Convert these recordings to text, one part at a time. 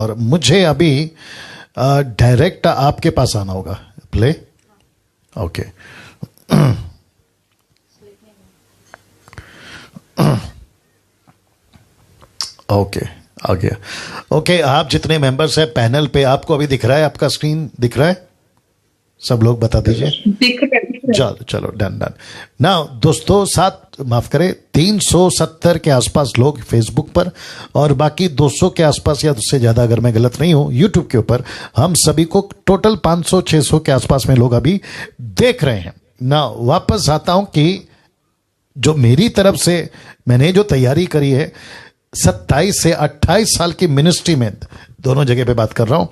और मुझे अभी डायरेक्ट आपके पास आना होगा। Play, okay. ओके, आ गया। ओके, आप जितने मेंबर्स हैं पैनल पे, आपको अभी दिख रहा है? आपका स्क्रीन दिख रहा है? सब लोग बता दीजिए। चलो चलो, डन डन। ना दोस्तों, माफ करें, 370 के आसपास लोग फेसबुक पर और बाकी 200 के आसपास या उससे ज्यादा, अगर मैं गलत नहीं हूं, यूट्यूब के ऊपर। हम सभी को टोटल 500-600 के आसपास में लोग अभी देख रहे हैं ना। वापस आता हूं कि जो मेरी तरफ से मैंने जो तैयारी करी है, 27 से 28 साल की मिनिस्ट्री में, दोनों जगह पे बात कर रहा हूं,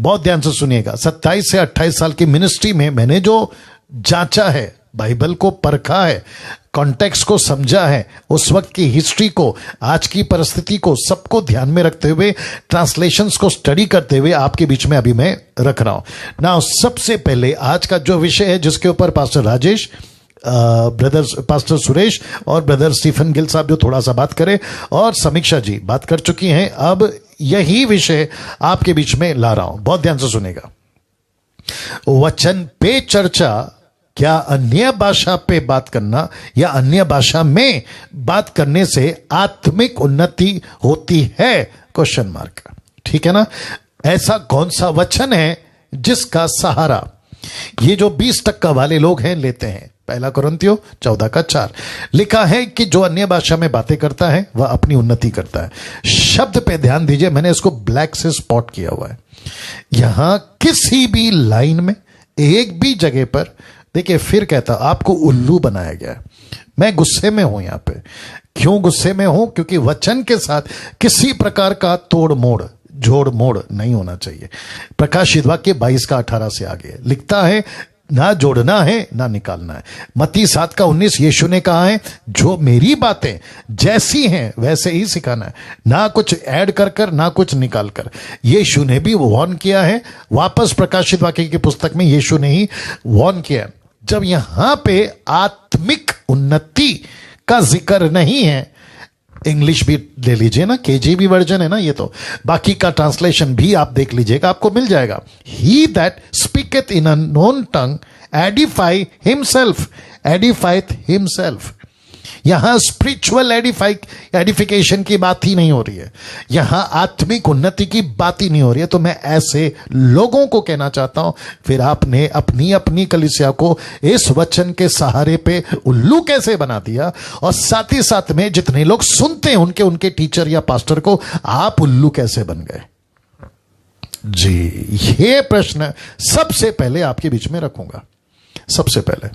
बहुत ध्यान से सुनिएगा। 27 से 28 साल की मिनिस्ट्री में मैंने जो जांचा है, बाइबल को परखा है, कॉन्टेक्स्ट को समझा है, उस वक्त की हिस्ट्री को, आज की परिस्थिति को, सबको ध्यान में रखते हुए, ट्रांसलेशंस को स्टडी करते हुए आपके बीच में अभी मैं रख रहा हूं ना। सबसे पहले आज का जो विषय है, जिसके ऊपर पास्टर राजेश, पास्टर सुरेश और ब्रदर स्टीफन गिल साहब जो थोड़ा सा बात करें, और समीक्षा जी बात कर चुकी हैं, अब यही विषय आपके बीच में ला रहा हूं। बहुत ध्यान से सुनेगा। वचन पे चर्चा, क्या अन्य भाषा पे बात करना या अन्य भाषा में बात करने से आत्मिक उन्नति होती है? Question mark. ठीक है ना? ऐसा कौन सा वचन है जिसका सहारा ये जो 20% वाले लोग हैं लेते हैं? पहला कुरिन्थियों 14:4 लिखा है कि जो अन्य भाषा में बातें करता है वह अपनी उन्नति करता है। शब्द पे ध्यान दीजिए, मैंने इसको ब्लैक से स्पॉट किया हुआ है। यहां किसी भी लाइन में, एक भी जगह पर देखिए, फिर कहता आपको उल्लू बनाया गया है। मैं गुस्से में हूं यहां पे। क्यों गुस्से में हूं? क्योंकि वचन के साथ किसी प्रकार का तोड़ मोड़, जोड़ मोड़ नहीं होना चाहिए। प्रकाशित वाक्य 22:18 से आगे लिखता है, ना जोड़ना है ना निकालना है। मत्ती 7:19 यीशु ने कहा है, जो मेरी बातें जैसी हैं वैसे ही सिखाना है, ना कुछ ऐड कर कर ना कुछ निकाल कर। यीशु ने भी वार्न किया है। वापस प्रकाशित वाक्य की पुस्तक में यीशु ने ही वार्न किया है। जब यहां पे आत्मिक उन्नति का जिक्र नहीं है, इंग्लिश भी ले लीजिए ना, केजीबी वर्जन है ना ये तो, बाकी का ट्रांसलेशन भी आप देख लीजिएगा, आपको मिल जाएगा। He that speaketh in a known tongue edify himself, edifieth himself. यहां स्पिरिचुअल एडिफिकेशन की बात ही नहीं हो रही है, यहां आत्मिक उन्नति की बात ही नहीं हो रही है। तो मैं ऐसे लोगों को कहना चाहता हूं, फिर आपने अपनी अपनी कलीसिया को इस वचन के सहारे पे उल्लू कैसे बना दिया, और साथ ही साथ में जितने लोग सुनते हैं उनके टीचर या पास्टर को आप उल्लू कैसे बन गए? जी, ये प्रश्न सबसे पहले आपके बीच में रखूंगा। सबसे पहले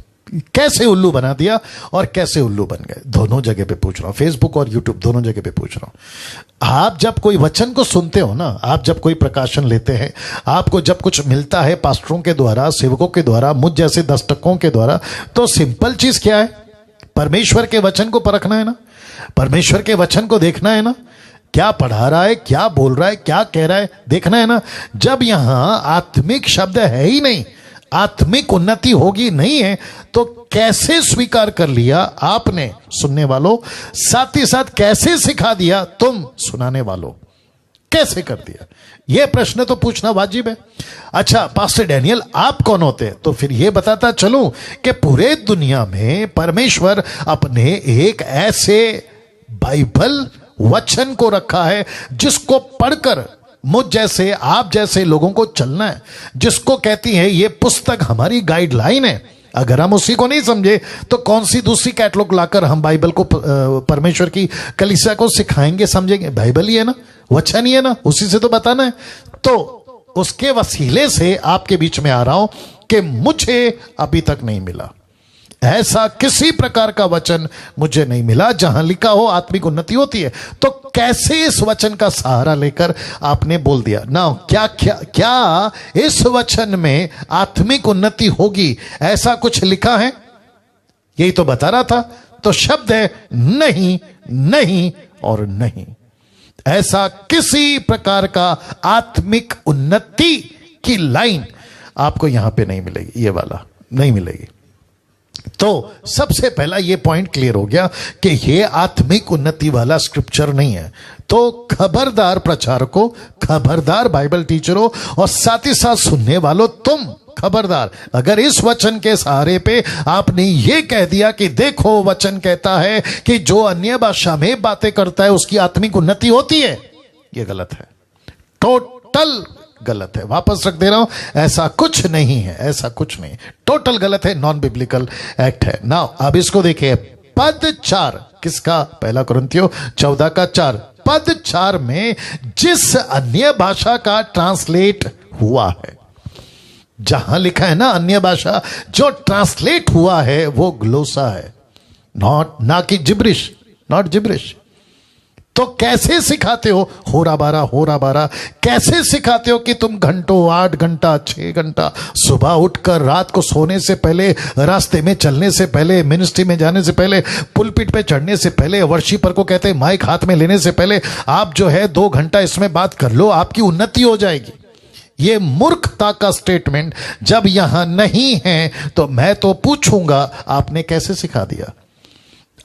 कैसे उल्लू बना दिया और कैसे उल्लू बन गए, दोनों जगह पे पूछ रहा हूं, फेसबुक और यूट्यूब दोनों जगह पे पूछ रहा हूं। आप जब कोई वचन को सुनते हो ना, आप जब कोई प्रकाशन लेते हैं, आपको जब कुछ मिलता है पास्टरों के द्वारा, सेवकों के द्वारा, मुझ जैसे दस्तकों के द्वारा, तो सिंपल चीज क्या है? परमेश्वर के वचन को परखना है ना, परमेश्वर के वचन को देखना है ना, क्या पढ़ा रहा है, क्या बोल रहा है, क्या कह रहा है, देखना है ना। जब यहां आत्मिक शब्द है ही नहीं, आत्मिक उन्नति होगी नहीं है, तो कैसे स्वीकार कर लिया आपने सुनने वालों, साथ ही साथ कैसे सिखा दिया तुम सुनाने वालों, कैसे कर दिया? यह प्रश्न तो पूछना वाजिब है। अच्छा पास्टर डैनियल आप कौन होते हैं? तो फिर यह बताता चलूं कि पूरे दुनिया में परमेश्वर अपने एक ऐसे बाइबल वचन को रखा है जिसको पढ़कर मुझ जैसे आप जैसे लोगों को चलना है, जिसको कहती है ये पुस्तक हमारी गाइडलाइन है। अगर हम उसी को नहीं समझे तो कौन सी दूसरी कैटलॉग लाकर हम बाइबल को परमेश्वर की कलीसिया को सिखाएंगे, समझेंगे? बाइबल ही है ना, वचन ही है ना, उसी से तो बताना है। तो उसके वसीले से आपके बीच में आ रहा हूं कि मुझे अभी तक नहीं मिला, ऐसा किसी प्रकार का वचन मुझे नहीं मिला जहां लिखा हो आत्मिक उन्नति होती है। तो कैसे इस वचन का सहारा लेकर आपने बोल दिया ना, क्या इस वचन में आत्मिक उन्नति होगी, ऐसा कुछ लिखा है? यही तो बता रहा था। तो शब्द है नहीं, नहीं और नहीं। ऐसा किसी प्रकार का आत्मिक उन्नति की लाइन आपको यहां पे नहीं मिलेगी, ये वाला नहीं मिलेगी। तो सबसे पहला ये पॉइंट क्लियर हो गया कि ये आत्मिक उन्नति वाला स्क्रिप्चर नहीं है। तो खबरदार प्रचारकों, खबरदार बाइबल टीचरों और साथ ही साथ सुनने वालों, तुम खबरदार, अगर इस वचन के सहारे पे आपने ये कह दिया कि देखो वचन कहता है कि जो अन्य भाषा में बातें करता है उसकी आत्मिक उन्नति होती है, ये गलत है, टोटल गलत है। वापस रख दे रहा हूं, ऐसा कुछ नहीं है, ऐसा कुछ नहीं, टोटल गलत है, नॉन बिब्लिकल एक्ट है। नाउ अब इसको देखिए, पद 4 किसका? पहला कुरिन्थियों 14 का 4, पद 4 में जिस अन्य भाषा का ट्रांसलेट हुआ है, जहां लिखा है ना अन्य भाषा, जो ट्रांसलेट हुआ है वो ग्लोसा है, ना कि जिब्रिश, नॉट जिब्रिश। तो कैसे सिखाते हो होरा बारा, कैसे सिखाते हो कि तुम घंटों, 8 घंटा 6 घंटा, सुबह उठकर रात को सोने से पहले, रास्ते में चलने से पहले, मिनिस्ट्री में जाने से पहले, पुलपिट पे चढ़ने से पहले, वर्शिपर को कहते हैं माइक हाथ में लेने से पहले आप जो है 2 घंटा इसमें बात कर लो, आपकी उन्नति हो जाएगी। ये मूर्खता का स्टेटमेंट जब यहां नहीं है तो मैं तो पूछूंगा आपने कैसे सिखा दिया?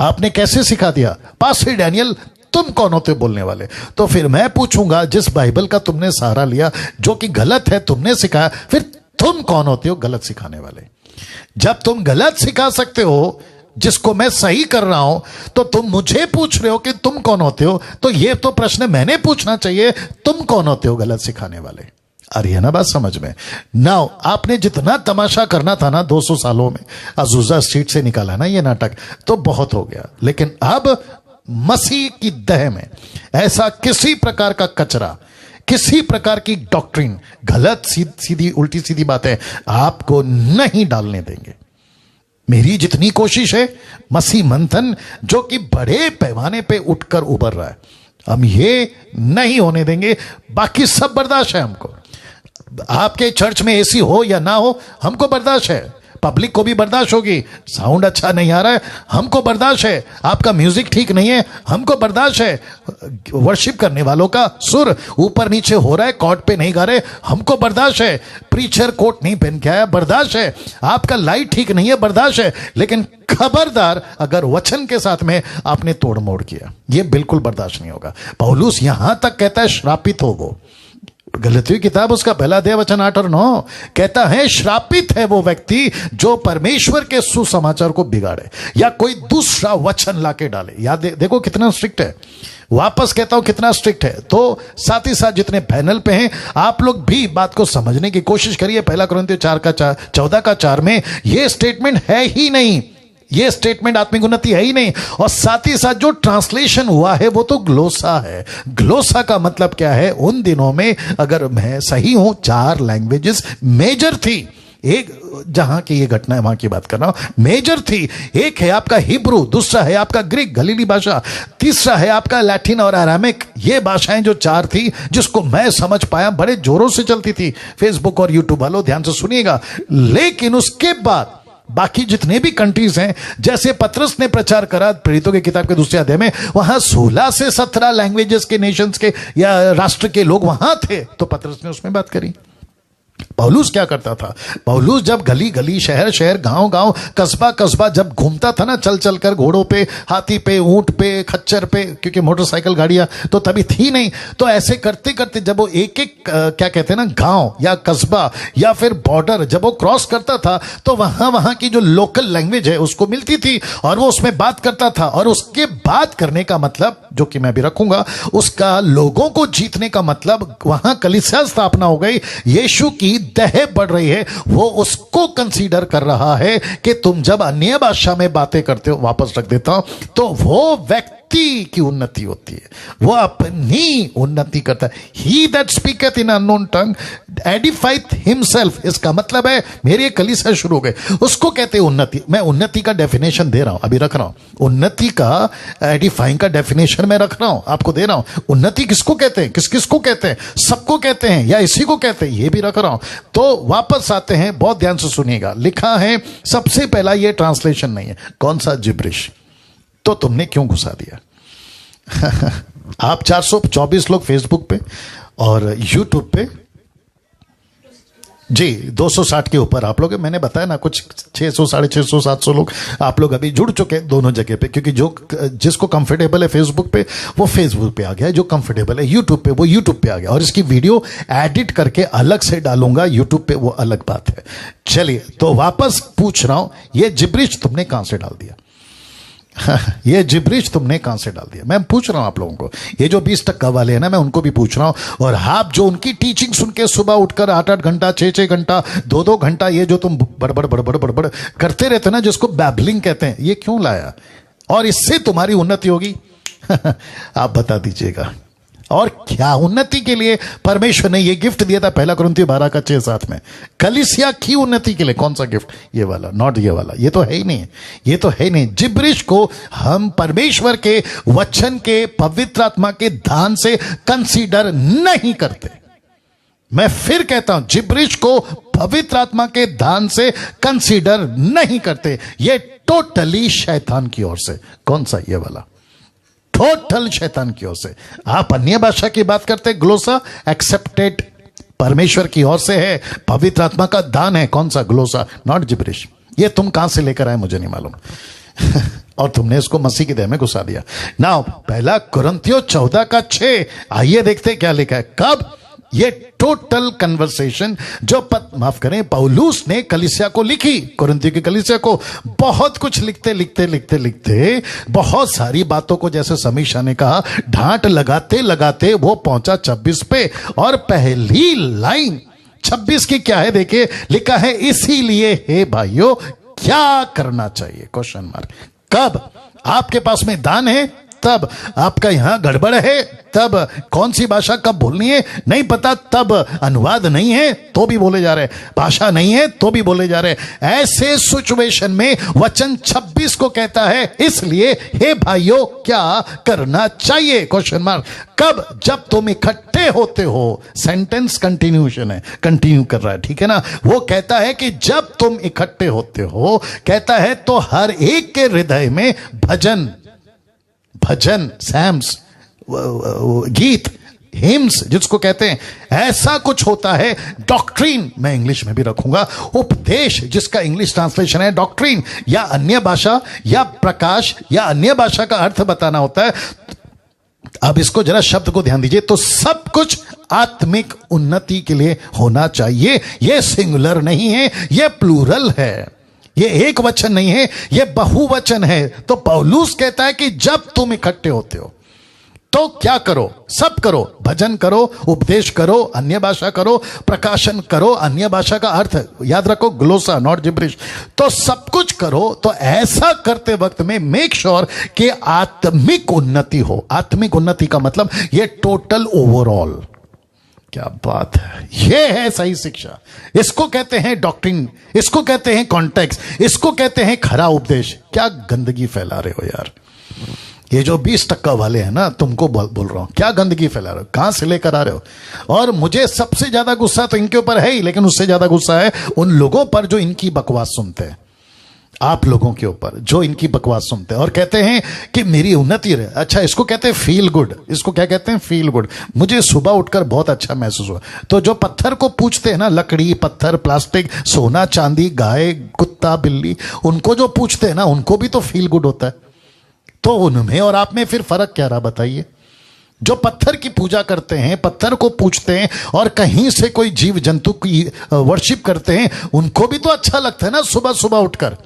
आपने कैसे सिखा दिया? पास्टर डैनियल तुम कौन होते बोलने वाले? तो फिर मैं पूछूंगा, जिस बाइबल का तुमने सहारा लिया जो कि गलत है, तुमने सिखाया, फिर तुम कौन होते हो गलत सिखाने वाले? जब तुम गलत सिखा सकते हो जिसको मैं सही कर रहा हूं, तो तुम मुझे पूछ रहे हो कि तुम कौन होते हो? तो ये तो प्रश्न मैंने पूछना चाहिए, तुम कौन होते हो गलत सिखाने वाले? आ रही है ना बात समझ में? नाउ आपने जितना तमाशा करना था ना 200 सालों में, अजूजा स्ट्रीट से निकाला ना ये नाटक, तो बहुत हो गया। लेकिन अब मसीह की दह में ऐसा किसी प्रकार का कचरा, किसी प्रकार की डॉक्ट्रिन, गलत सीधी उल्टी सीधी बातें आपको नहीं डालने देंगे। मेरी जितनी कोशिश है, मसीह मंथन जो कि बड़े पैमाने पे उठकर उभर रहा है, हम ये नहीं होने देंगे। बाकी सब बर्दाश्त है हमको। आपके चर्च में एसी हो या ना हो, हमको बर्दाश्त है। पब्लिक को भी बर्दाश्त होगी, साउंड अच्छा नहीं आ रहा है, हमको बर्दाश्त है। आपका म्यूजिक ठीक नहीं है, हमको बर्दाश्त है। वर्शिप करने वालों का सुर ऊपर नीचे हो रहा है, कॉर्ड पे नहीं गा रहे, हमको बर्दाश्त है। प्रीचर कोट नहीं पहन के आया, बर्दाश्त है। आपका लाइट ठीक नहीं है, बर्दाश्त है। लेकिन खबरदार अगर वचन के साथ में आपने तोड़ मोड़ किया, यह बिल्कुल बर्दाश्त नहीं होगा। पौलुस यहां तक कहता है श्रापित हो वो, गलतियों की किताब उसका पहला अध्याय वचन 8 और 9 कहता है श्रापित है वो व्यक्ति जो परमेश्वर के सुसमाचार को बिगाड़े या कोई दूसरा वचन लाके डाले। याद देखो कितना स्ट्रिक्ट है, वापस कहता हूं कितना स्ट्रिक्ट है। तो साथ ही साथ जितने पैनल पे हैं आप लोग भी बात को समझने की कोशिश करिए। पहला कुरिन्थियों 14 का 4 में यह स्टेटमेंट है ही नहीं, ये स्टेटमेंट आत्मिक उन्नति है ही नहीं। और साथ ही साथ जो ट्रांसलेशन हुआ है वो तो ग्लोसा है। ग्लोसा का मतलब क्या है? उन दिनों में अगर मैं सही हूं 4 लैंग्वेजेस मेजर थी। एक जहां की ये घटना है वहां की बात कर रहा हूं, मेजर थी। एक है आपका हिब्रू, दूसरा है आपका ग्रीक गलीली भाषा, तीसरा है आपका लैटिन और अरामिक। ये भाषाएं जो 4 थी जिसको मैं समझ पाया, बड़े जोरों से चलती थी। फेसबुक और यूट्यूब वालों ध्यान से सुनिएगा। लेकिन उसके बाद बाकी जितने भी कंट्रीज हैं, जैसे पतरस ने प्रचार करा प्रेरितों की किताब के 2 अध्याय में, वहां 16 से 17 लैंग्वेजेस के, नेशंस के या राष्ट्र के लोग वहां थे, तो पतरस ने उसमें बात करी। पौलुस क्या करता था? पौलुस जब गली गली, शहर शहर, गांव गांव, कस्बा कस्बा जब घूमता था ना, चल चल कर, घोड़ों पे, हाथी पे, ऊंट पे, खच्चर पे, क्योंकि मोटरसाइकिल गाड़ियां तो तभी थी नहीं, तो ऐसे करते करते जब वो एक एक क्या कहते हैं ना, गांव या कस्बा या फिर बॉर्डर जब वो क्रॉस करता था, तो वहां वहां की जो लोकल लैंग्वेज है उसको मिलती थी और वो उसमें बात करता था। और उसके बात करने का मतलब, जो कि मैं भी रखूंगा, उसका लोगों को जीतने का मतलब, वहां कलीसिया स्थापना हो गई, यीशु की दह बढ़ रही है। वो उसको कंसीडर कर रहा है कि तुम जब अन्य भाषा में बातें करते हो, वापस रख देता हूं, तो वो व्यक्ति की उन्नति होती है, वो अपनी उन्नति करता है। He that speaketh in unknown tongue edifieth himself। इसका मतलब है मेरी कलीसिया शुरू हो गए, उसको कहते हैं उन्नति। मैं उन्नति का डेफिनेशन दे रहा हूं, अभी रख रहा हूं। उन्नति का एडिफाइंग का डेफिनेशन मैं रख रहा हूं, आपको दे रहा हूं। उन्नति किसको कहते हैं, किस किसको कहते हैं, सबको कहते हैं या इसी को कहते हैं, ये भी रख रहा हूं। तो वापस आते हैं, बहुत ध्यान से सुनिएगा। लिखा है सबसे पहला, ये ट्रांसलेशन नहीं है। कौन सा? जिब्रिश। तो तुमने क्यों घुसा दिया? आप 424 लोग फेसबुक पे और यूट्यूब पे जी 260 के ऊपर आप लोग, मैंने बताया ना कुछ 600 650 700 लोग आप लोग अभी जुड़ चुके हैं दोनों जगह पे, क्योंकि जो जिसको कंफर्टेबल है फेसबुक पे वो फेसबुक पे आ गया, जो कंफर्टेबल है यूट्यूब पे वो यूट्यूब पे आ गया, और इसकी वीडियो एडिट करके अलग से डालूंगा यूट्यूब पे, वो अलग बात है। चलिए तो वापस पूछ रहा हूं, ये जिब्रिश तुमने कहां से डाल दिया? ये जिब्रिश तुमने कहां से डाल दिया? मैं पूछ रहा हूं आप लोगों को, ये जो 20% वाले हैं ना, मैं उनको भी पूछ रहा हूं, और आप जो उनकी टीचिंग सुन के सुबह उठकर 8-8 घंटा 6-6 घंटा 2-2 घंटा ये जो तुम बड़बड़ बड़बड़ बड़बड़ करते रहते ना, जिसको बैबलिंग कहते हैं, ये क्यों लाया? और इससे तुम्हारी उन्नति होगी? आप बता दीजिएगा। और क्या उन्नति के लिए परमेश्वर ने ये गिफ्ट दिया था? 1 कुरिन्थियों 12:6-7 में कलीसिया की उन्नति के लिए कौन सा गिफ्ट? ये वाला, नॉट ये वाला, ये तो है ही नहीं, ये तो है नहीं। जिब्रिश को हम परमेश्वर के वचन के पवित्र आत्मा के दान से कंसीडर नहीं करते। मैं फिर कहता हूं, जिब्रिश को पवित्र आत्मा के दान से कंसीडर नहीं करते। ये टोटली शैतान की ओर से। कौन सा? ये वाला, टोटल शैतान की ओर से। आप अन्य भाषा की बात करते, ग्लोसा एक्सेप्टेड परमेश्वर की ओर से है, पवित्र आत्मा का दान है। कौन सा? ग्लोसा, नॉट जिब्रिश। ये तुम कहां से लेकर आए मुझे नहीं मालूम। और तुमने इसको मसीह की देह में घुसा दिया। नाउ 1 कुरिन्थियों 14:6, आइए देखते क्या लिखा है। कब? ये टोटल कन्वर्सेशन जो माफ करें पौलुस ने कलीसिया को लिखी, कुरिन्थियों की कलीसिया को, बहुत कुछ लिखते लिखते लिखते लिखते बहुत सारी बातों को, जैसे समीक्षा ने कहा, ढांट लगाते लगाते वो पहुंचा 26 पे। और पहली लाइन 26 की क्या है? देखिए लिखा है, इसीलिए हे भाइयों क्या करना चाहिए? Question mark. कब? आपके पास में दान है तब, आपका यहां गड़बड़ है तब, कौन सी भाषा कब बोलनी है नहीं पता तब, अनुवाद नहीं है तो भी बोले जा रहे, भाषा नहीं है तो भी बोले जा रहे। ऐसे सिचुएशन में वचन 26 को कहता है, इसलिए हे भाइयों क्या करना चाहिए? Question mark. कब? जब तुम इकट्ठे होते हो। सेंटेंस कंटिन्यूशन है, कंटिन्यू कर रहा है, ठीक है ना। वो कहता है कि जब तुम इकट्ठे होते हो, कहता है तो हर एक के हृदय में भजन, सैम्स, गीत, हिम्स जिसको कहते हैं, ऐसा कुछ होता है। डॉक्ट्रीन मैं इंग्लिश में भी रखूंगा, उपदेश जिसका इंग्लिश ट्रांसलेशन है डॉक्ट्रीन, या अन्य भाषा या प्रकाश या अन्य भाषा का अर्थ बताना होता है। अब इसको जरा शब्द को ध्यान दीजिए, तो सब कुछ आत्मिक उन्नति के लिए होना चाहिए। यह सिंगुलर नहीं है, यह प्लूरल है, ये एक वचन नहीं है, ये बहुवचन है। तो पौलुस कहता है कि जब तुम इकट्ठे होते हो तो क्या करो? सब करो, भजन करो, उपदेश करो, अन्य भाषा करो, प्रकाशन करो, अन्य भाषा का अर्थ याद रखो, ग्लोसा नॉट जिब्रिश। तो सब कुछ करो। तो ऐसा करते वक्त में मेक श्योर कि आत्मिक उन्नति हो। आत्मिक उन्नति का मतलब ये टोटल ओवरऑल। क्या बात है, ये है सही शिक्षा। इसको कहते हैं डॉक्ट्रिन, इसको कहते हैं कॉन्टेक्स्ट, इसको कहते हैं खरा उपदेश। क्या गंदगी फैला रहे हो यार, ये जो 20% वाले हैं ना, तुमको बोल रहा हूं, क्या गंदगी फैला रहे हो, कहां से लेकर आ रहे हो। और मुझे सबसे ज्यादा गुस्सा तो इनके ऊपर है ही, लेकिन उससे ज्यादा गुस्सा है उन लोगों पर जो इनकी बकवास सुनते हैं, आप लोगों के ऊपर जो इनकी बकवास सुनते हैं और कहते हैं कि मेरी उन्नति रहे। अच्छा, इसको कहते हैं फील गुड। इसको क्या कहते हैं? Feel good. मुझे सुबह उठकर बहुत अच्छा महसूस हुआ। तो जो पत्थर को पूछते हैं ना, लकड़ी, पत्थर, प्लास्टिक, सोना, चांदी, गाय, कुत्ता, बिल्ली, उनको जो पूछते हैं ना, उनको भी तो फील गुड होता है। तो उनमें और आप में फिर फर्क क्या रहा बताइए? जो पत्थर की पूजा करते हैं, पत्थर को पूछते हैं और कहीं से कोई जीव जंतु की वर्शिप करते हैं, उनको भी तो अच्छा लगता है ना सुबह सुबह उठकर।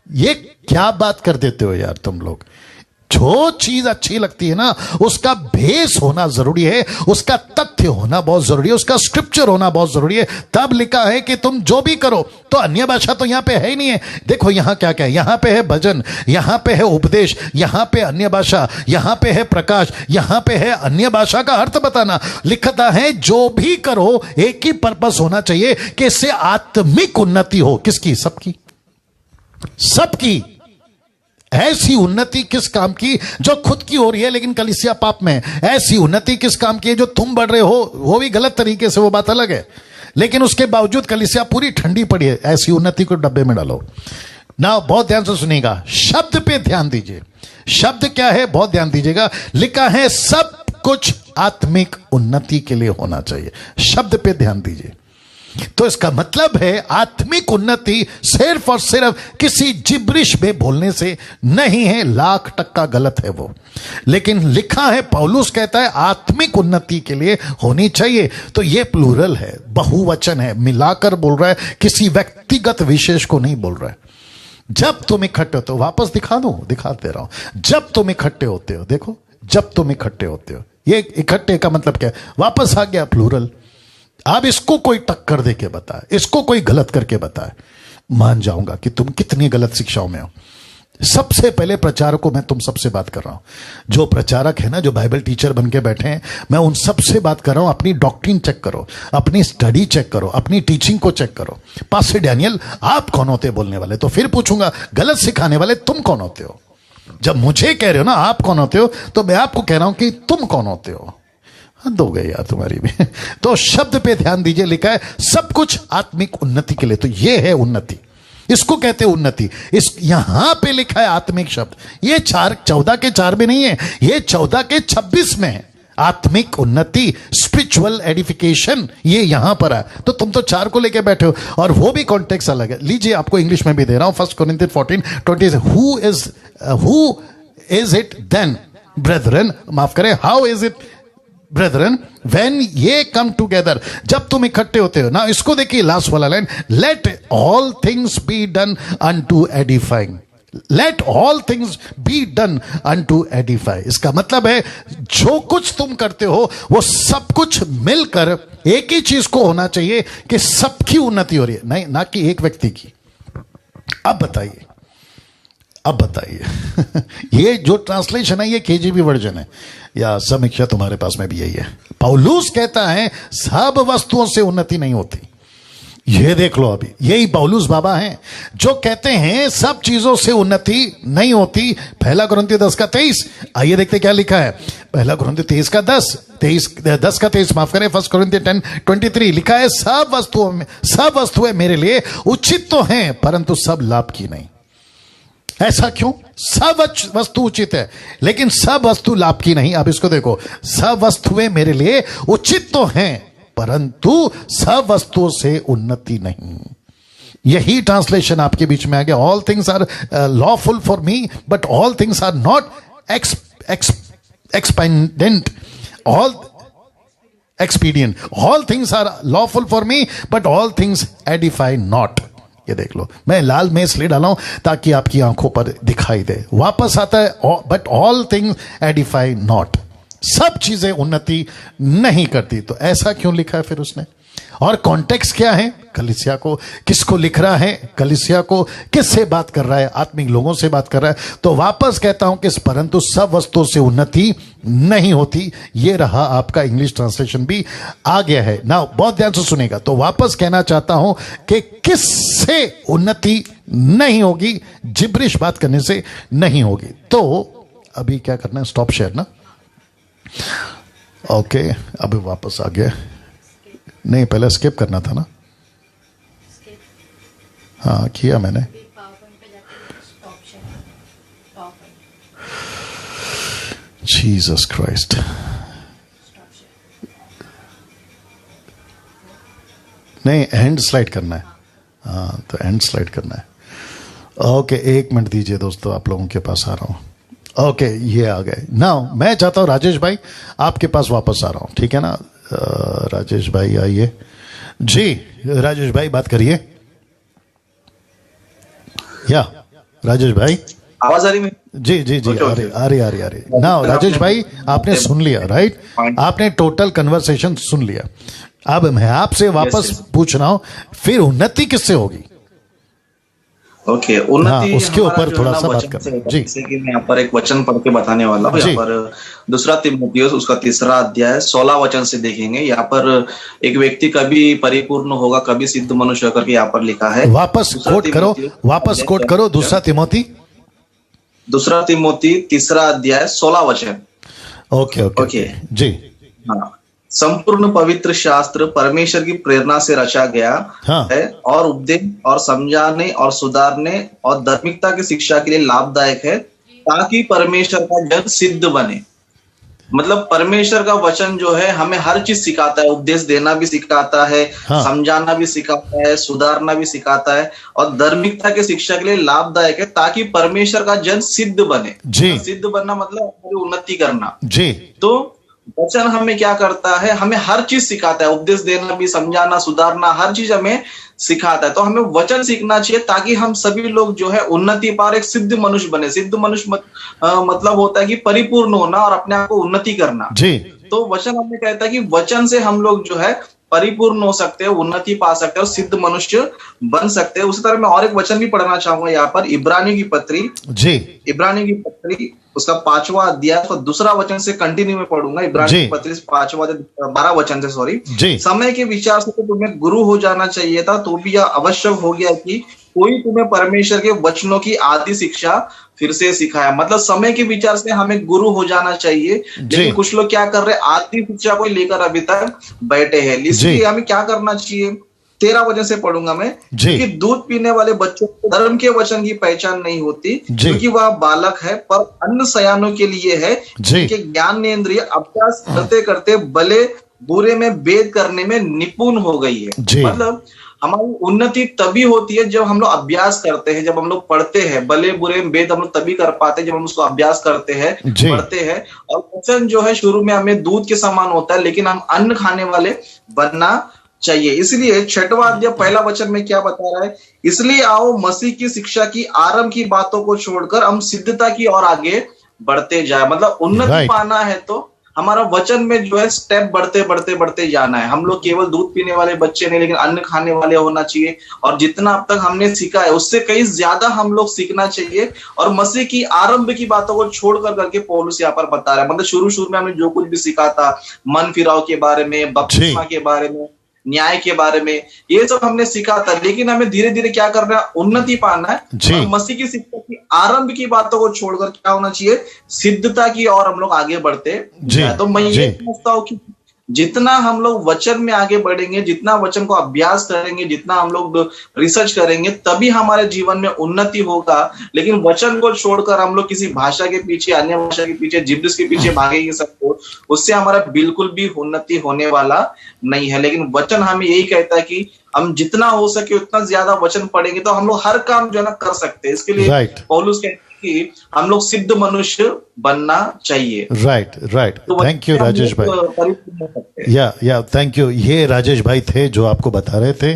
ये क्या बात कर देते हो यार तुम लोग। जो चीज अच्छी लगती है ना, उसका बेस होना जरूरी है, उसका तथ्य होना बहुत जरूरी है, उसका स्क्रिप्चर होना बहुत जरूरी है। तब लिखा है कि तुम जो भी करो। तो अन्य भाषा तो यहां पे है ही नहीं है। देखो यहां क्या क्या है, यहां पे है भजन, यहां पे है उपदेश, यहां पे अन्य भाषा, यहां पे है प्रकाश, यहां पे है अन्य भाषा का अर्थ बताना। लिखता है जो भी करो एक ही पर्पस होना चाहिए कि इससे आत्मिक उन्नति हो। किसकी? सबकी, सबकी। ऐसी उन्नति किस काम की जो खुद की हो रही है लेकिन कलीसिया पाप में। ऐसी उन्नति किस काम की है जो तुम बढ़ रहे हो, वो भी गलत तरीके से, वो बात अलग है, लेकिन उसके बावजूद कलीसिया पूरी ठंडी पड़ी है। ऐसी उन्नति को डब्बे में डालो ना। बहुत ध्यान से सुनिएगा, शब्द पे ध्यान दीजिए। शब्द क्या है, बहुत ध्यान दीजिएगा। लिखा है सब कुछ आत्मिक उन्नति के लिए होना चाहिए। शब्द पे ध्यान दीजिए। तो इसका मतलब है आत्मिक उन्नति सिर्फ और सिर्फ किसी जिब्रिश में बोलने से नहीं है, 1,00,000% गलत है वो। लेकिन लिखा है, पौलुस कहता है आत्मिक उन्नति के लिए होनी चाहिए। तो ये प्लूरल है, बहुवचन है, मिलाकर बोल रहा है, किसी व्यक्तिगत विशेष को नहीं बोल रहा है। जब तुम इकट्ठे होते हो, वापस दिखाते रहा हूं, जब तुम इकट्ठे होते हो, देखो जब तुम इकट्ठे होते हो, ये इकट्ठे का मतलब क्या है, वापस आ गया प्लूरल। अब इसको कोई टक्कर दे के बताए, इसको कोई गलत करके बताए, मान जाऊंगा कि तुम कितनी गलत शिक्षाओं में हो। सबसे पहले प्रचारक को मैं तुम सबसे बात कर रहा हूं, जो प्रचारक है ना, जो बाइबल टीचर बन के बैठे हैं, मैं उन सबसे बात कर रहा हूं। अपनी डॉक्ट्रिन चेक करो, अपनी स्टडी चेक करो, अपनी टीचिंग को चेक करो। पास्टर डैनियल आप कौन होते बोलने वाले? तो फिर पूछूंगा गलत सिखाने वाले तुम कौन होते हो? जब मुझे कह रहे हो ना आप कौन होते हो, तो मैं आपको कह रहा हूं कि तुम कौन होते हो। हद हो गई यार तुम्हारी भी। तो शब्द पे ध्यान दीजिए, लिखा है सब कुछ आत्मिक उन्नति के लिए। तो ये है उन्नति, इसको कहते हैं उन्नति। इस यहां पे लिखा है आत्मिक शब्द, ये 14 के 4 में नहीं है, ये 14 के 26 में है। आत्मिक उन्नति, स्पिरिचुअल एडिफिकेशन, ये यहां पर है। तो तुम तो 4 को लेके बैठे हो, और वो भी कॉन्टेक्स्ट अलग है। लीजिए आपको इंग्लिश में भी दे रहा हूं, 1 Corinthians 14:20, who is it then brethren, माफ करें, how is it brethren when ye come together, जब तुम इकट्ठे होते हो ना। इसको देखिए लास्ट वाला line, let all things be done unto edifying, let all things be done unto edify. इसका मतलब है जो कुछ तुम करते हो वो सब कुछ मिलकर एक ही चीज को होना चाहिए कि सबकी उन्नति हो रही है, नहीं ना कि एक व्यक्ति की। अब बताइए ये जो ट्रांसलेशन है ये KJV वर्जन है, या समीक्षा तुम्हारे पास में भी यही है। पौलुस कहता है सब वस्तुओं से उन्नति नहीं होती। ये देख लो, अभी यही पौलुस बाबा हैं जो कहते हैं सब चीजों से उन्नति नहीं होती। 1 Corinthians 10:23, आइए देखते क्या लिखा है। 1 Corinthians 10:23, माफ करें, 1 Corinthians 10:23 लिखा है, सब वस्तुएं मेरे लिए उचित तो हैं परंतु सब लाभ की नहीं। ऐसा क्यों? सब वस्तु उचित है लेकिन सब वस्तु लाभ की नहीं। अब इसको देखो, सब वस्तुएं मेरे लिए उचित तो हैं परंतु सब वस्तुओं से उन्नति नहीं। यही ट्रांसलेशन आपके बीच में आ गया, all things are lawful for me but all things are not expedient, all expedient, all things are lawful for me but all things edify not. ये देख लो, मैं लाल में इसलिए डाला हूं ताकि आपकी आंखों पर दिखाई दे। वापस आता है, but all things edify not, सब चीजें उन्नति नहीं करती। तो ऐसा क्यों लिखा है फिर उसने? और कॉन्टेक्स्ट क्या है? कलीसिया को किसको लिख रहा है? कलीसिया को किससे बात कर रहा है? आत्मिक लोगों से बात कर रहा है। तो वापस कहता हूं कि परंतु सब वस्तुओं से उन्नति नहीं होती। ये रहा आपका इंग्लिश ट्रांसलेशन भी आ गया है ना, बहुत ध्यान से सुनेगा। तो वापस कहना चाहता हूं कि किससे उन्नति नहीं होगी? जिब्रिश बात करने से नहीं होगी। तो अभी क्या करना है? स्टॉप शेयर ना, ओके। अभी वापस आ गया, नहीं पहले स्किप करना था ना, हाँ किया मैंने। जीसस क्राइस्ट, नहीं एंड स्लाइड करना है, हाँ तो एंड स्लाइड करना है। ओके 1 मिनट दीजिए दोस्तों, आप लोगों के पास आ रहा हूं। ओके ये आ गए ना। मैं चाहता हूं राजेश भाई आपके पास वापस आ रहा हूं, ठीक है ना? राजेश भाई आइए जी, राजेश भाई बात करिए। या राजेश भाई आवाज आ रही है? जी जी जी, आ रही ना। राजेश भाई आपने सुन लिया, राइट? आपने टोटल कन्वर्सेशन सुन लिया। अब मैं आपसे वापस पूछ रहा हूं, फिर उन्नति किससे होगी? ओके, उन्नति उसके ऊपर थोड़ा सा बात करें जी। जैसे कि मैं यहाँ पर एक वचन पढ़ के बताने वाला हूँ। यहाँ पर 2 तीमुथियुस उसका 3 अध्याय 16 वचन से देखेंगे। यहाँ पर एक व्यक्ति कभी परिपूर्ण होगा, कभी सिद्ध मनुष्य होकर के यहाँ पर लिखा है। वापस कोट करो 2 तिमोथी 3 अध्याय 16 वचन। ओके जी। हाँ, संपूर्ण पवित्र शास्त्र परमेश्वर की प्रेरणा से रचा गया है और उपदेश और समझाने और सुधारने और धार्मिकता की शिक्षा के लिए लाभदायक है, ताकि परमेश्वर का जन सिद्ध बने। मतलब परमेश्वर का वचन जो है हमें हर चीज सिखाता है, उपदेश देना भी सिखाता है, हाँ। समझाना भी सिखाता है, सुधारना भी सिखाता है, और धार्मिकता के शिक्षा के लिए लाभदायक है, ताकि परमेश्वर का जन सिद्ध बने। जी। सिद्ध बनना मतलब हमारी उन्नति करना। जी। तो वचन हमें क्या करता है, हमें हर चीज सिखाता है, उपदेश देना भी, समझाना, सुधारना, हर चीज हमें सिखाता है। तो हमें वचन सीखना चाहिए ताकि हम सभी लोग जो है उन्नति पार एक सिद्ध मनुष्य बने। सिद्ध मनुष्य मतलब होता है कि परिपूर्ण होना और अपने आप को उन्नति करना। जी। तो वचन हमें कहता है कि वचन से हम लोग जो है परिपूर्ण हो सकते हैं, उन्नति पा सकते हैं और सिद्ध मनुष्य बन सकते हैं। उसी तरह मैं और एक वचन भी पढ़ना चाहूंगा यहाँ पर, इब्रानियों की पत्री। जी। इब्रानियों की पत्री उसका 5वां अध्याय और दूसरा वचन से कंटिन्यू में पढ़ूंगा। इब्रानियों की पत्री 5वां 12 वचन से, सॉरी। समय के विचार से तो तुम्हें गुरु हो जाना चाहिए था, तो भी यह आवश्यक हो गया कि कोई तुम्हें परमेश्वर के वचनों की आदि शिक्षा फिर से सिखाया। मतलब समय के विचार से हमें गुरु हो जाना चाहिए, लेकिन कुछ लोग क्या कर रहे हैं, आदि शिक्षा को लेकर अभी तक बैठे हैं। इसलिए हमें क्या करना चाहिए, 13 वचन से पढ़ूंगा मैं। क्योंकि दूध पीने वाले बच्चों को धर्म के वचन की पहचान नहीं होती, क्योंकि वह बालक है, पर अन्न सयानों के लिए है, जिनके ज्ञानेंद्रिय अभ्यास करते करते भले बुरे में भेद करने में निपुण हो गई है। मतलब हमारी उन्नति तभी होती है जब हम लोग अभ्यास करते हैं, जब हम लोग पढ़ते हैं। भले बुरे में भेद हम लोग तभी कर पाते हैं जब हम उसको अभ्यास करते हैं, पढ़ते हैं। और वचन जो है शुरू में हमें दूध के समान होता है, लेकिन हम अन्न खाने वाले बनना चाहिए। इसलिए 6वां अध्याय 1 वचन में क्या बता रहा है, इसलिए आओ मसीह की शिक्षा की आरंभ की बातों को छोड़कर हम सिद्धता की ओर आगे बढ़ते जाए। मतलब उन्नति पाना है तो हमारा वचन में जो है स्टेप बढ़ते बढ़ते बढ़ते जाना है। हम लोग केवल दूध पीने वाले बच्चे नहीं, लेकिन अन्न खाने वाले होना चाहिए। और जितना अब तक हमने सीखा है उससे कहीं ज्यादा हम लोग सीखना चाहिए। और मसीह की आरंभ की बातों को छोड़कर करके पौलुस यहाँ पर बता रहा है। मतलब शुरू में हमने जो कुछ भी सीखा था, मन फिराव के बारे में, बपतिस्मा के बारे में, न्याय के बारे में, ये सब हमने सीखा था, लेकिन हमें धीरे धीरे क्या करना है, उन्नति पाना है। और मसीह की शिक्षा की आरंभ की बातों को छोड़कर क्या होना चाहिए, सिद्धता की ओर हम लोग आगे बढ़ते जाए। तो मैं ये समझता हूँ कि जितना हम लोग वचन में आगे बढ़ेंगे, जितना वचन को अभ्यास करेंगे, जितना हम लोग रिसर्च करेंगे, तभी हमारे जीवन में उन्नति होगा। लेकिन वचन को छोड़कर हम लोग किसी भाषा के पीछे, अन्य भाषा के पीछे, जिब्रिश के पीछे भागेंगे सबको, उससे हमारा बिल्कुल भी उन्नति होने वाला नहीं है। लेकिन वचन हमें यही कहता है कि हम जितना हो सके उतना ज्यादा वचन पढ़ेंगे तो हम लोग हर काम जो है ना कर सकते हैं। इसके लिए पौलुस कहते हैं कि हम लोग सिद्ध मनुष्य बनना चाहिए। राइट। थैंक यू राजेश भाई। या थैंक यू। ये राजेश भाई थे जो आपको बता रहे थे।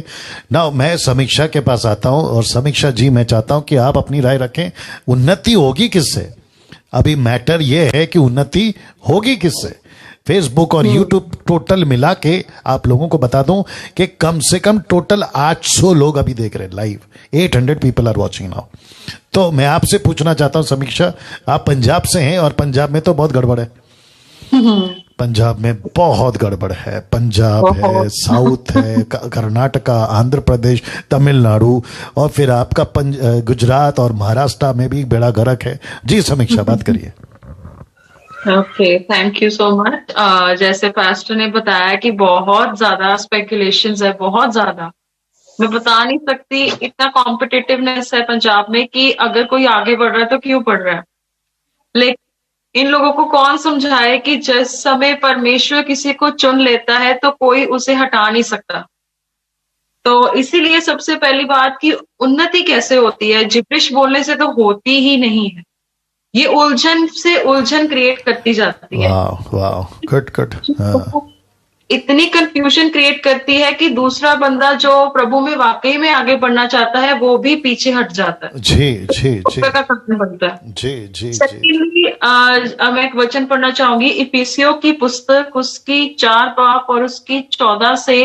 नाउ मैं समीक्षा के पास आता हूं, और समीक्षा जी मैं चाहता हूं कि आप अपनी राय रखें। उन्नति होगी किससे? अभी मैटर ये है कि उन्नति होगी किससे। फेसबुक और यूट्यूब टोटल मिला के आप लोगों को बता दूं कि कम से कम टोटल 800 लोग अभी देख रहे हैं live. 800 people are watching now. तो मैं आपसे पूछना चाहता हूं समीक्षा, आप पंजाब से हैं और पंजाब में तो बहुत गड़बड़ है। पंजाब में बहुत गड़बड़ है। पंजाब है, साउथ है, कर्नाटका, आंध्र प्रदेश, तमिलनाडु, और फिर आपका गुजरात और महाराष्ट्र में भी बेड़ा गर्क है। जी समीक्षा, बात करिए। Okay, thank you so much. जैसे पास्टर ने बताया कि बहुत ज्यादा स्पेकुलेशंस है, बहुत ज्यादा। मैं बता नहीं सकती, इतना कॉम्पिटिटिवनेस है पंजाब में कि अगर कोई आगे बढ़ रहा है तो क्यों बढ़ रहा है। लेकिन इन लोगों को कौन समझाए कि जिस समय परमेश्वर किसी को चुन लेता है तो कोई उसे हटा नहीं सकता। तो इसीलिए सबसे पहली बात कि उन्नति कैसे होती है, जिब्रिश बोलने से तो होती ही नहीं है। ये उलझन से उलझन क्रिएट करती जाती है। वाह, गुड। इतनी कंफ्यूजन क्रिएट करती है कि दूसरा बंदा जो प्रभु में वाकई में आगे बढ़ना चाहता है वो भी पीछे हट जाता है। जी बनता है। जी। सेकंडली, मैं एक वचन पढ़ना चाहूंगी, इफिसियों की पुस्तक उसकी 4 बाब और उसकी 14 से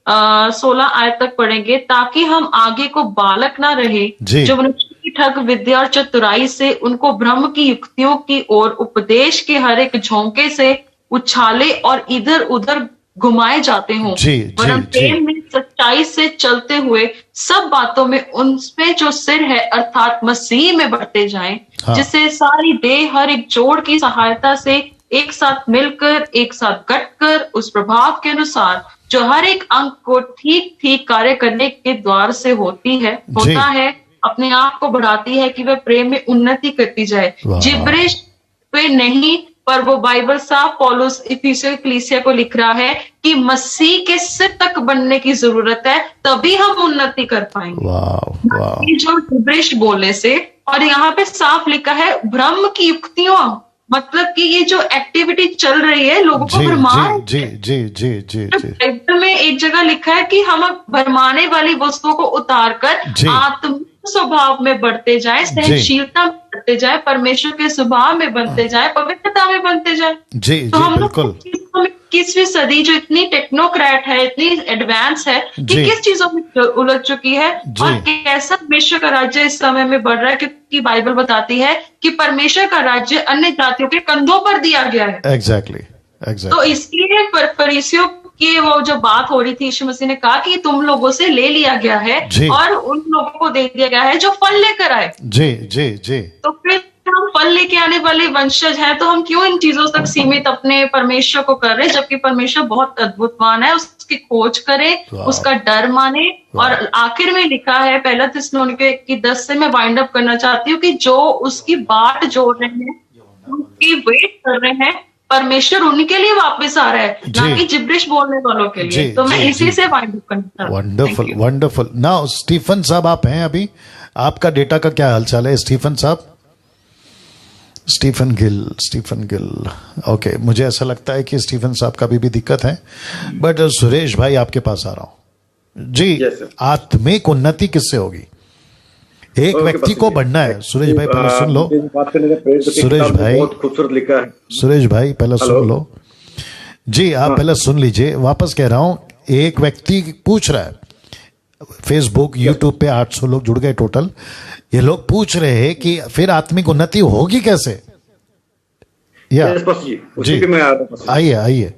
16 आयत तक पढ़ेंगे, ताकि हम आगे को बालक ना रहे जो मनुष्य की ठग विद्या और चतुराई से उनको ब्रह्म की युक्तियों की ओर उपदेश के हर एक झोंके से उछाले और इधर उधर घुमाए जाते हों, वरन प्रेम में सच्चाई से चलते हुए सब बातों में उनमें जो सिर है अर्थात मसीह में बढ़ते जाएं, जिससे सारी देह हर एक जोड़ की सहायता से एक साथ मिलकर, एक साथ गठकर उस प्रभाव के अनुसार जो हर एक अंग को ठीक ठीक कार्य करने के द्वार से होता है, अपने आप को बढ़ाती है कि वह प्रेम में उन्नति करती जाए। जिब्रिश पे नहीं, पर वो बाइबल साफ पौलुस इफिसियों कलीसिया को लिख रहा है कि मसीह के सिर तक बनने की जरूरत है, तभी हम उन्नति कर पाएंगे। वाह। ये जो जिब्रिश बोलने से, और यहाँ पे साफ लिखा है भ्रम की युक्तियों, मतलब कि ये जो एक्टिविटी चल रही है लोगों को भरमाने। जी। बाइबल में एक जगह लिखा है कि हम भरमाने वाली वस्तुओं को उतार कर आत्म स्वभाव में बढ़ते जाए, सहनशीलता में बढ़ते जाए, परमेश्वर के स्वभाव में बनते जाए, पवित्रता में बनते जाए। तो हम लोग 21वीं सदी जो इतनी टेक्नोक्रेट है, इतनी एडवांस है कि किस चीजों में उलझ चुकी है और कैसा परमेश्वर का राज्य इस समय में बढ़ रहा है, क्योंकि बाइबल बताती है कि परमेश्वर का राज्य अन्य जातियों के कंधों पर दिया गया है। एग्जैक्टली। तो इसलिए फरीसियों कि वो जो बात हो रही थी, यीशु मसीह ने कहा कि तुम लोगों से ले लिया गया है और उन लोगों को दे दिया गया है जो फल लेकर आए। जी। तो फिर हम फल लेके आने वाले वंशज हैं, तो हम क्यों इन चीजों तक सीमित अपने परमेश्वर को कर रहे हैं, जबकि परमेश्वर बहुत अद्भुतवान है। उसकी खोज करें, उसका डर माने। और आखिर में लिखा है पहला थिस्सलुनीके की 10 से मैं वाइंड अप करना चाहती हूँ कि जो उसकी बाट जोड़ रहे हैं, उसकी वेट कर रहे हैं, परमेश्वर उनके लिए वापस आ रहा है, ना कि जिब्रिश बोलने वालों के लिए। तो मैं इसी से वाइंड अप करना। वंडरफुल। नाउ स्टीफन साहब आप हैं अभी, आपका डेटा का क्या हालचाल है स्टीफन साहब? स्टीफन गिल। ओके, मुझे ऐसा लगता है कि स्टीफन साहब का भी दिक्कत है, बट सुरेश भाई आपके पास आ रहा हूं जी। आत्मिक उन्नति किससे होगी? एक व्यक्ति को बढ़ना है। सुरेश भाई पहले सुन लो। सुरेश भाई बहुत खूबसूरत लिखा है। सुरेश भाई पहले सुन लो जी, आप पहले सुन लीजिए। वापस कह रहा हूं, एक व्यक्ति पूछ रहा है, फेसबुक यूट्यूब पे 800 लोग जुड़ गए टोटल। ये लोग पूछ रहे हैं कि फिर आत्मिक उन्नति होगी कैसे? जी आइए।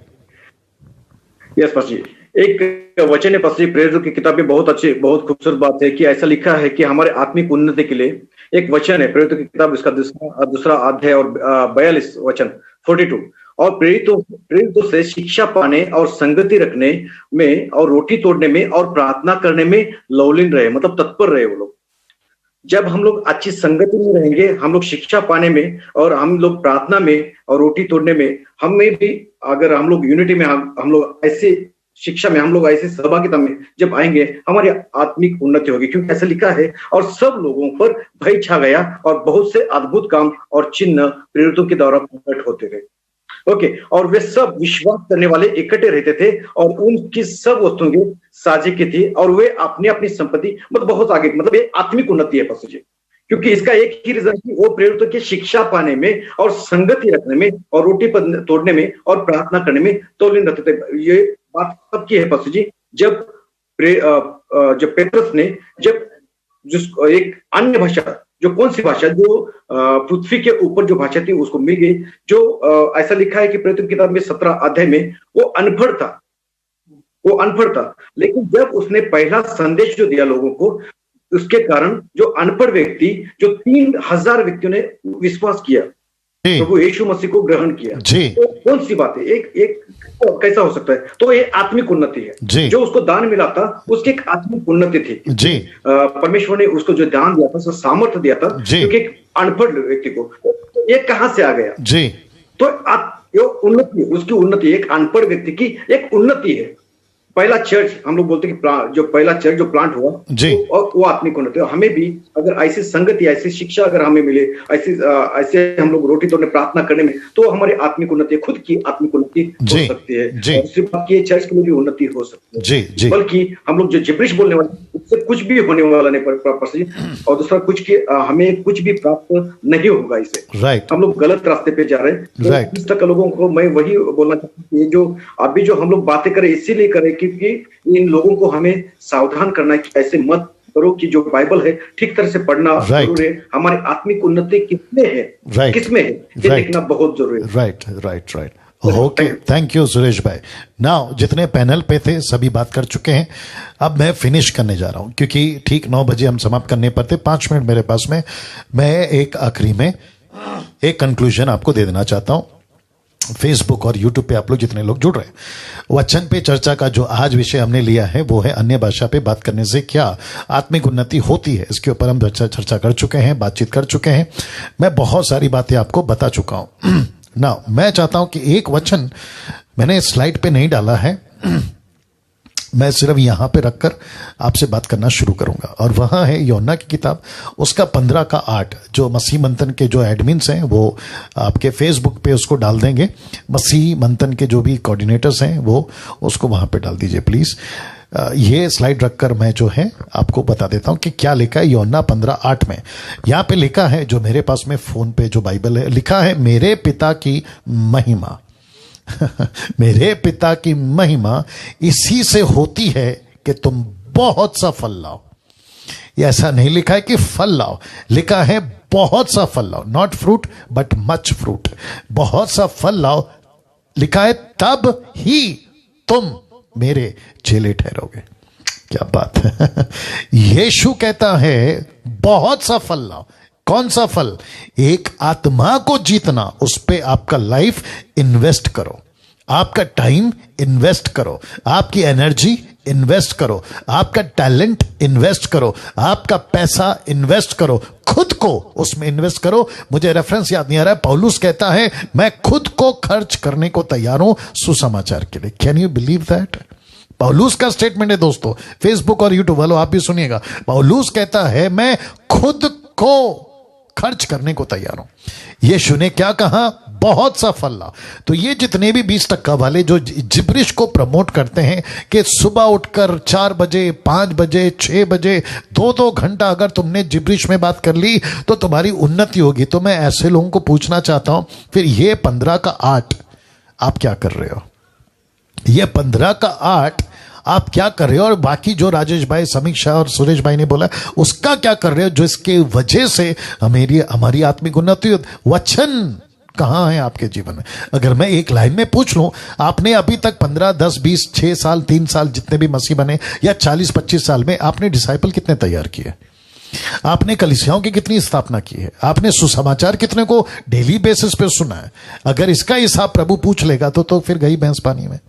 यस पास्टर जी, एक वचन है पास्टर जी, प्रेरितों की किताब में बहुत अच्छी बहुत खूबसूरत बात है कि ऐसा लिखा है कि हमारे आत्मिक उन्नति के लिए एक वचन है, प्रेरितों की किताब इसका दूसरा अध्याय और 42 वचन 42। और प्रेरितों से शिक्षा पाने और संगति रखने में और रोटी तोड़ने में और प्रार्थना करने में लौलीन रहे, मतलब तत्पर रहे वो लोग। जब हम लोग अच्छी संगति में रहेंगे, हम लोग शिक्षा पाने में और हम लोग प्रार्थना में और रोटी तोड़ने में, हमें भी अगर हम लोग यूनिटी में हम लोग ऐसे शिक्षा में, हम लोग ऐसे सहभागिता में जब आएंगे, हमारी आत्मिक उन्नति होगी। क्योंकि ऐसा लिखा है, और सब लोगों पर भय छा गया और बहुत से अद्भुत काम और चिन्ह प्रेरितों के द्वारा प्रकट होते रहे। ओके, और वे सब विश्वास करने वाले इकट्ठे रहते थे और उनकी सब वस्तुओं की साझी की थी और वे अपनी अपनी संपत्ति, मतलब बहुत आगे, मतलब ये आत्मिक उन्नति है पास्टर जी। क्योंकि इसका एक ही रीजन कि वो प्रेरितों की शिक्षा पाने में और संगति रखने में और रोटी तोड़ने में और प्रार्थना करने में तौलीन रहते थे। ये बात कब की है पास्टर जी? जब पेत्रस ने जिसको एक अन्य भाषा, जो कौन सी भाषा, जो पृथ्वी के ऊपर जो भाषा थी उसको मिल गई, जो ऐसा लिखा है कि प्रेरितों की किताब में 17 अध्याय में वो अनपढ़ था, लेकिन जब उसने पहला संदेश जो दिया लोगों को, उसके कारण जो अनपढ़ व्यक्ति, जो 3000 व्यक्तियों ने विश्वास किया, प्रभु यीशु मसीह को ग्रहण किया। तो कौन सी बात है, एक कैसा हो सकता है? तो ये आत्मिक उन्नति है। जो उसको दान मिला था, उसकी एक आत्मिक उन्नति थी। परमेश्वर ने उसको जो दान दिया था, उसको सामर्थ्य दिया था, क्योंकि एक अनपढ़ व्यक्ति को, तो ये कहां से आ गया? तो उन्नति, उसकी उन्नति, एक अनपढ़ व्यक्ति की एक उन्नति है। पहला चर्च हम लोग बोलते हैं कि जो पहला चर्च जो प्लांट हुआ वो आत्मिक उन्नति। हमें भी अगर ऐसी संगति, ऐसी शिक्षा अगर हमें मिले, ऐसे हम लोग रोटी तोड़ने प्रार्थना करने में, तो हमारी आत्मिक उन्नति, खुद की आत्मिक उन्नति हो सकती है। दूसरी बात की चर्च के लिए भी उन्नति हो सकती है। बल्कि हम लोग जो जिब्रिश बोलने वाले, उससे कुछ भी होने वाला नहीं पास्टर जी। और दूसरा हमें कुछ भी प्राप्त नहीं होगा इससे। हम लोग गलत रास्ते पे जा रहे हैं। इस तरह के लोगों को मैं वही बोलना चाहता हूँ, ये जो अभी जो हम लोग बातें करें, इसीलिए करें क्योंकि इन लोगों को हमें सावधान करना है कि ऐसे मत करो, कि जो बाइबल है ठीक तरह से पढ़ना जरूरी है। हमारी आत्मिक उन्नति किसमें है, किसमें है, ये देखना बहुत जरूरी है। Right. Okay, thank you Suresh भाई। नाउ जितने पैनल पे थे सभी बात कर चुके हैं। अब मैं फिनिश करने जा रहा हूं, क्योंकि ठीक 9 बजे हम समाप्त करने पर थे। 5 मिनट मेरे पास में, मैं एक आखिरी में एक कंक्लूजन आपको दे देना चाहता हूं। फेसबुक और यूट्यूब पे आप लोग जितने लोग जुड़ रहे हैं, वचन पे चर्चा का जो आज विषय हमने लिया है वो है अन्य भाषा पे बात करने से क्या आत्मिक उन्नति होती है। इसके ऊपर हम चर्चा कर चुके हैं, बातचीत कर चुके हैं। मैं बहुत सारी बातें आपको बता चुका हूं। ना मैं चाहता हूं कि एक वचन मैंने स्लाइड पे नहीं डाला है, मैं सिर्फ यहां पे रखकर आपसे बात करना शुरू करूंगा, और वहां है यूहन्ना की किताब, उसका 15 का 8। जो मसीह मंथन के जो एडमिन्स हैं वो आपके फेसबुक पे उसको डाल देंगे, मसीह मंथन के जो भी कोऑर्डिनेटर्स हैं वो उसको वहां पे डाल दीजिए प्लीज। ये स्लाइड रखकर मैं जो है आपको बता देता हूं कि क्या लिखा है यूहन्ना 15:8 में। यहां पे लिखा है, जो मेरे पास में फोन पे जो बाइबल है, लिखा है मेरे पिता की महिमा मेरे पिता की महिमा इसी से होती है कि तुम बहुत सा फल लाओ। ये ऐसा नहीं लिखा है कि फल लाओ, लिखा है बहुत सा फल लाओ, not fruit but much fruit. बहुत सा फल लाओ लिखा है, तब ही तुम मेरे चेले ठहरोगे। क्या बात है यीशु कहता है बहुत सा फल लाओ। कौन सा फल? एक आत्मा को जीतना, उस पे आपका लाइफ इन्वेस्ट करो, आपका टाइम इन्वेस्ट करो, आपकी एनर्जी इन्वेस्ट करो, आपका टैलेंट इन्वेस्ट करो, आपका पैसा इन्वेस्ट करो, खुद को उसमें इन्वेस्ट करो। मुझे रेफरेंस याद नहीं आ रहा है, पौलुस कहता है मैं खुद को खर्च करने को तैयार हूं सुसमाचार के लिए। Can you believe that? पौलुस का स्टेटमेंट है दोस्तों, फेसबुक और यूट्यूब वालों आप भी सुनिएगा। पौलुस कहता है मैं खुद को खर्च करने को तैयार हूं। यीशु ने क्या कहा? बहुत सा फल ला। तो ये जितने भी 20% वाले जो जिब्रिश को प्रमोट करते हैं कि सुबह उठकर 4 बजे 5 बजे 6 बजे 2-2 घंटा अगर तुमने जिब्रिश में बात कर ली तो तुम्हारी उन्नति होगी, तो मैं ऐसे लोगों को पूछना चाहता हूं, फिर ये 15 का 8 आप क्या कर रहे हो? ये 15 का 8 आप क्या कर रहे हो? और बाकी जो राजेश भाई, समीक्षा और सुरेश भाई ने बोला उसका क्या कर रहे हो, जो इसके वजह से हमारी आत्मिक उन्नति हो? वचन कहां है आपके जीवन में? अगर मैं एक लाइन में पूछ लूं, आपने अभी तक 15, 10, 20, 6 साल 3 साल जितने भी मसीह बने, या 40, 25 साल में आपने डिसाइपल कितने तैयार किए? आपने कलीसियाओं की कितनी स्थापना की है? आपने सुसमाचार कितने को डेली बेसिस पे सुना है? अगर इसका हिसाब प्रभु पूछ लेगा तो फिर गई भैंस पानी में।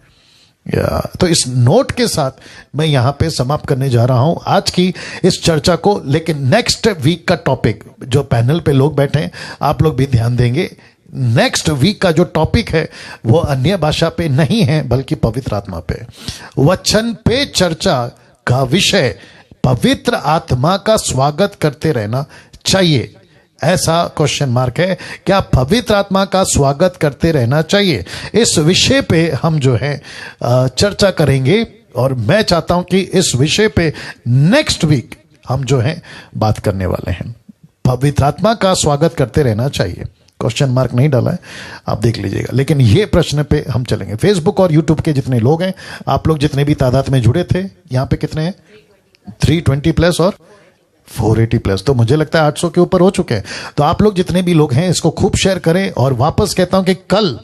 तो इस नोट के साथ मैं यहां पे समाप्त करने जा रहा हूं आज की इस चर्चा को। लेकिन नेक्स्ट वीक का टॉपिक, जो पैनल पे लोग बैठे हैं आप लोग भी ध्यान देंगे, नेक्स्ट वीक का जो टॉपिक है वो अन्य भाषा पे नहीं है बल्कि पवित्र आत्मा पे। वचन पे चर्चा का विषय पवित्र आत्मा का स्वागत करते रहना चाहिए। ऐसा क्वेश्चन मार्क है, क्या पवित्र आत्मा का स्वागत करते रहना चाहिए? इस विषय पे हम जो है चर्चा करेंगे, और मैं चाहता हूं कि इस विषय पे नेक्स्ट वीक हम जो है बात करने वाले हैं। पवित्र आत्मा का स्वागत करते रहना चाहिए, क्वेश्चन मार्क नहीं डाला है, आप देख लीजिएगा। लेकिन ये प्रश्न पे हम चलेंगे। फेसबुक और यूट्यूब के जितने लोग हैं, आप लोग जितने भी तादाद में जुड़े थे, यहां पे कितने हैं? 320 प्लस और 480 प्लस, तो मुझे लगता है 800 के ऊपर हो चुके हैं। तो आप लोग जितने भी लोग हैं इसको खूब शेयर करें। और वापस कहता हूं कि कल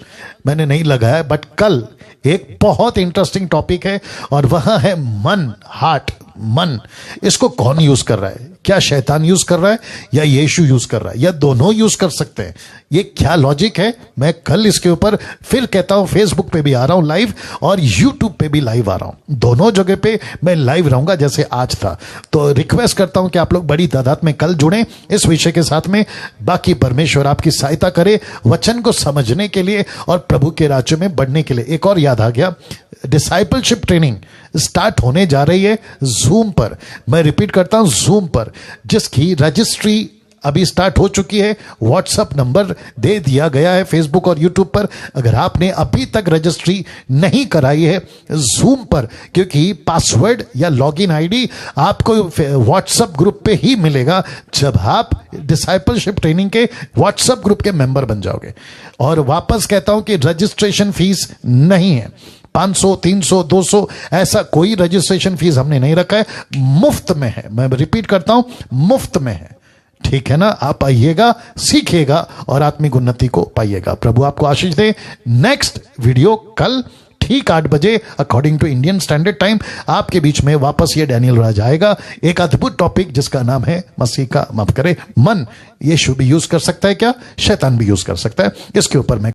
मैंने नहीं लगाया, बट कल एक बहुत इंटरेस्टिंग टॉपिक है, और वह है मन, हार्ट, मन। इसको कौन यूज कर रहा है? क्या शैतान यूज कर रहा है या यीशु यूज कर रहा है, या दोनों यूज कर सकते हैं? ये क्या लॉजिक है? मैं कल इसके ऊपर फिर कहता हूं, फेसबुक पे भी आ रहा हूं लाइव और यूट्यूब पे भी लाइव आ रहा हूं। दोनों जगह पे मैं लाइव रहूंगा जैसे आज था। तो रिक्वेस्ट करता हूं कि आप लोग बड़ी तादाद में कल जुड़ें इस विषय के साथ में। बाकी परमेश्वर आपकी सहायता करे वचन को समझने के लिए और प्रभु के राज्य में बढ़ने के लिए। एक और याद आ गया, डिसाइपलशिप ट्रेनिंग स्टार्ट होने जा रही है जूम पर। मैं रिपीट करता हूं, जूम पर, जिसकी रजिस्ट्री अभी स्टार्ट हो चुकी है। व्हाट्सएप नंबर दे दिया गया है फेसबुक और यूट्यूब पर। अगर आपने अभी तक रजिस्ट्री नहीं कराई है जूम पर, क्योंकि पासवर्ड या लॉगिन आईडी आपको व्हाट्सएप ग्रुप पे ही मिलेगा जब आप डिसाइपलशिप ट्रेनिंग के व्हाट्सएप ग्रुप के मेंबर बन जाओगे। और वापस कहता हूं कि रजिस्ट्रेशन फीस नहीं है, 500, 300, 200 ऐसा कोई रजिस्ट्रेशन फीस हमने नहीं रखा है, मुफ्त में है। मैं रिपीट करता हूं, मुफ्त में है, ठीक है ना? आप आइएगा, सीखिएगा और आत्मिक उन्नति को पाइएगा। प्रभु आपको आशीष दे। नेक्स्ट वीडियो कल ठीक 8 बजे according to Indian standard time आपके बीच में वापस ये डैनियल राज आएगा। एक अद्भुत टॉपिक जिसका नाम है मसीह का, माफ करे, मन। यीशु भी यूज कर सकता है क्या? शैतान भी यूज कर सकता है। इसके ऊपर मैं